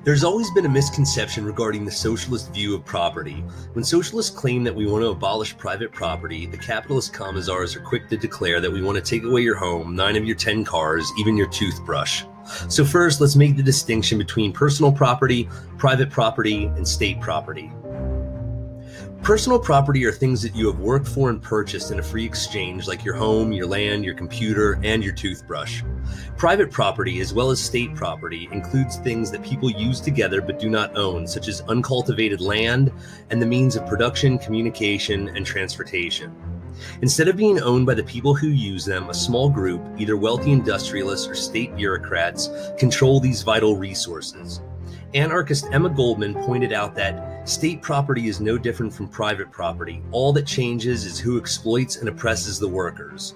There's always been a misconception regarding the socialist view of property. When socialists claim that we want to abolish private property, the capitalist commissars are quick to declare that we want to take away your home, 9 of your 10 cars, even your toothbrush. So first, let's make the distinction between personal property, private property, and state property. Personal property are things that you have worked for and purchased in a free exchange, like your home, your land, your computer, and your toothbrush. Private property, as well as state property, includes things that people use together but do not own, such as uncultivated land and the means of production, communication, and transportation. Instead of being owned by the people who use them, a small group, either wealthy industrialists or state bureaucrats, control these vital resources. Anarchist Emma Goldman pointed out that state property is no different from private property. All that changes is who exploits and oppresses the workers.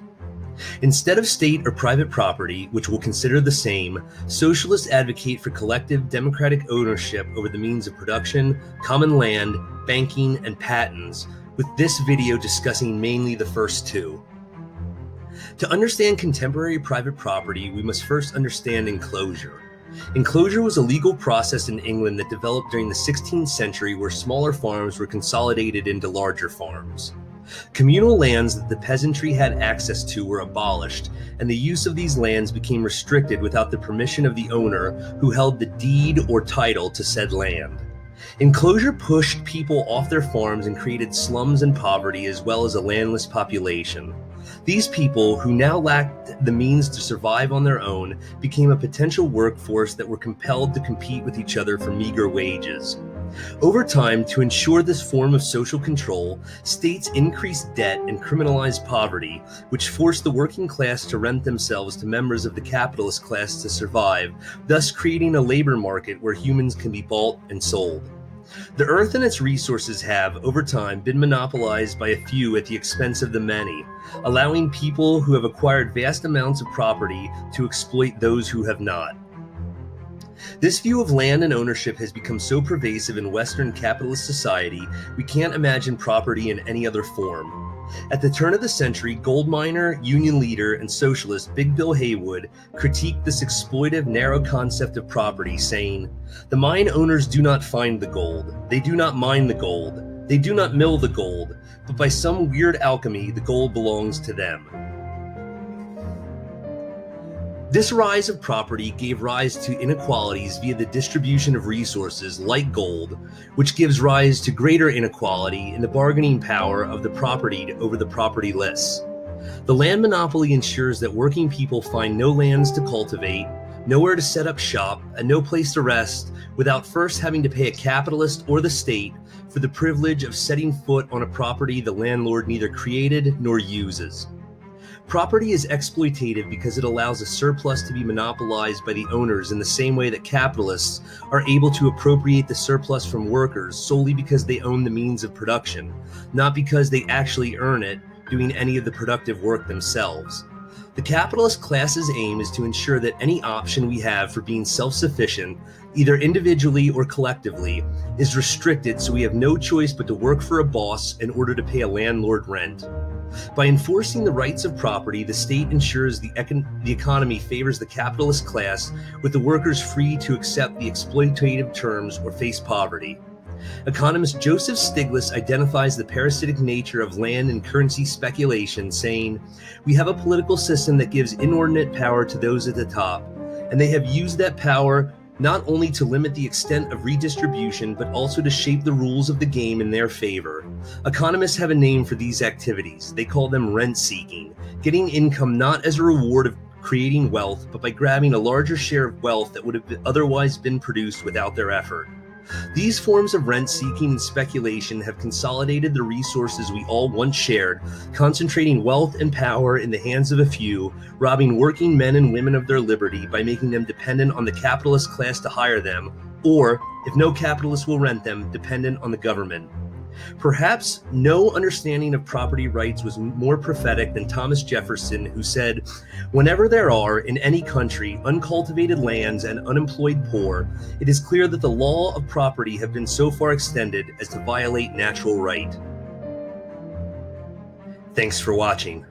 Instead of state or private property, which we'll consider the same, socialists advocate for collective democratic ownership over the means of production, common land, banking, and patents, with this video discussing mainly the first two. To understand contemporary private property, we must first understand enclosure. Enclosure was a legal process in England that developed during the 16th century where smaller farms were consolidated into larger farms. Communal lands that the peasantry had access to were abolished, and the use of these lands became restricted without the permission of the owner who held the deed or title to said land. Enclosure pushed people off their farms and created slums and poverty as well as a landless population. These people, who now lacked the means to survive on their own, became a potential workforce that were compelled to compete with each other for meager wages. Over time, to ensure this form of social control, states increased debt and criminalized poverty, which forced the working class to rent themselves to members of the capitalist class to survive, thus creating a labor market where humans can be bought and sold. The earth and its resources have, over time, been monopolized by a few at the expense of the many, allowing people who have acquired vast amounts of property to exploit those who have not. This view of land and ownership has become so pervasive in Western capitalist society, we can't imagine property in any other form. At the turn of the century, gold miner, union leader, and socialist Big Bill Haywood critiqued this exploitive, narrow concept of property, saying, "The mine owners do not find the gold. They do not mine the gold. They do not mill the gold. But by some weird alchemy, the gold belongs to them." This rise of property gave rise to inequalities via the distribution of resources like gold, which gives rise to greater inequality in the bargaining power of the propertied over the propertyless. The land monopoly ensures that working people find no lands to cultivate, nowhere to set up shop, and no place to rest without first having to pay a capitalist or the state for the privilege of setting foot on a property the landlord neither created nor uses. Property is exploitative because it allows a surplus to be monopolized by the owners in the same way that capitalists are able to appropriate the surplus from workers solely because they own the means of production, not because they actually earn it doing any of the productive work themselves. The capitalist class's aim is to ensure that any option we have for being self-sufficient, either individually or collectively, is restricted so we have no choice but to work for a boss in order to pay a landlord rent. By enforcing the rights of property, the state ensures the economy favors the capitalist class, with the workers free to accept the exploitative terms or face poverty. Economist Joseph Stiglitz identifies the parasitic nature of land and currency speculation, saying, "We have a political system that gives inordinate power to those at the top, and they have used that power not only to limit the extent of redistribution, but also to shape the rules of the game in their favor. Economists have a name for these activities. They call them rent-seeking, getting income not as a reward of creating wealth, but by grabbing a larger share of wealth that would have otherwise been produced without their effort. These forms of rent-seeking and speculation have consolidated the resources we all once shared, concentrating wealth and power in the hands of a few, robbing working men and women of their liberty by making them dependent on the capitalist class to hire them, or, if no capitalist will rent them, dependent on the government. Perhaps no understanding of property rights was more prophetic than Thomas Jefferson, who said, "Whenever there are, in any country, uncultivated lands and unemployed poor, it is clear that the law of property have been so far extended as to violate natural right." Thanks for watching.